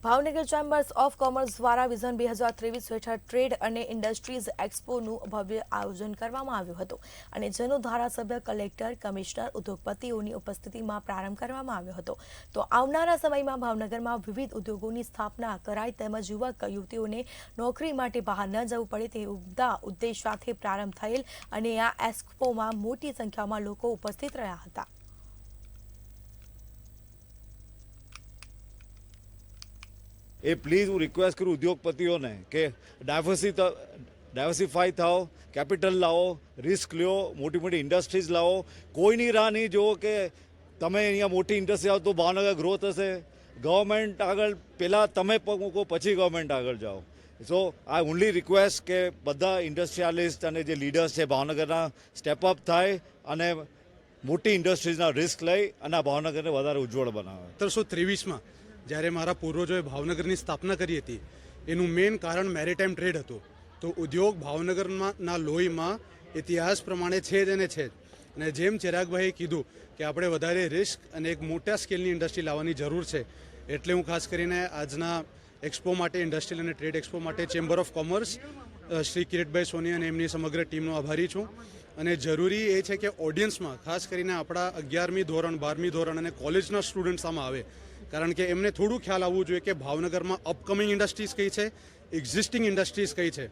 Bhavnagar chambers of commerce દ્વારા vision 2023 હેઠળ trade અને ઇન્ડસ્ટ્રીઝ એક્સપોનું ભવ્ય આયોજન કરવામાં આવ્યું હતું અને જેનો ધારાસભ્ય, કલેક્ટર, કમિશનર, ઉદ્યોગપતિઓની ઉપસ્થિતિમાં પ્રારંભ કરવામાં આવ્યો હતો. તો આવનારા સમયમાં ભાવનગરમાં વિવિધ ઉદ્યોગોની સ્થાપના કરાય તેમજ યુવક યુવતીઓને નોકરી માટે બહાર ન જવું પડે તે ઉમદા ઉદ્દેશ સાથે પ્રારંભ થયેલ અને આ એક્સપોમાં મોટી સંખ્યામાં લોકો ઉપસ્થિત રહ્યા હતા. એ પ્લીઝ હું રિક્વેસ્ટ કરું ઉદ્યોગપતિઓને કે ડાયવર્સિફાઈ થાઓ, કેપિટલ લાવો, રિસ્ક લ્યો, મોટી મોટી ઇન્ડસ્ટ્રીઝ લાવો. કોઈની રાહ નહીં જુઓ કે તમે અહીંયા મોટી ઇન્ડસ્ટ્રી આવો તો ભાવનગર ગ્રોથ હશે. ગવર્મેન્ટ આગળ પહેલાં તમે પગ મૂકો પછી ગવર્મેન્ટ આગળ જાઓ. સો આઈ ઓનલી રિક્વેસ્ટ કે બધા ઇન્ડસ્ટ્રીયાલિસ્ટ અને જે લીડર્સ છે ભાવનગરના સ્ટેપઅપ થાય અને મોટી ઇન્ડસ્ટ્રીઝના રિસ્ક લઈ અને આ ભાવનગરને વધારે ઉજ્જવળ બનાવે. 1723માં જ્યારે મારા પૂર્વજોએ ભાવનગરની સ્થાપના કરી હતી એનું મેઇન કારણ મેરીટાઈમ ટ્રેડ હતું. તો ઉદ્યોગ ભાવનગરના લોહીમાં ઇતિહાસ પ્રમાણે છે જ અને છે જ. અને જેમ ચિરાગભાઈએ કીધું કે આપણે વધારે રિસ્ક અને એક મોટા સ્કેલની ઇન્ડસ્ટ્રી લાવવાની જરૂર છે, એટલે હું ખાસ કરીને આજના એક્સપો માટે, ઇન્ડસ્ટ્રીયલ અને ટ્રેડ એક્સપો માટે chamber of commerce Shri Kiritbhai Soni અને એમની સમગ્ર ટીમનો આભારી છું. અને જરૂરી એ છે કે ઓડિયન્સમાં ખાસ કરીને આપણા 11મી ધોરણ, 12મી ધોરણ અને કોલેજના સ્ટુડન્ટ્સ આમાં આવે, કારણ કે એમને થોડું ખ્યાલ આવવું જોઈએ કે ભાવનગરમાં અપકમિંગ ઇન્ડસ્ટ્રીઝ કઈ છે, એક્ઝિસ્ટિંગ ઇન્ડસ્ટ્રીઝ કઈ છે.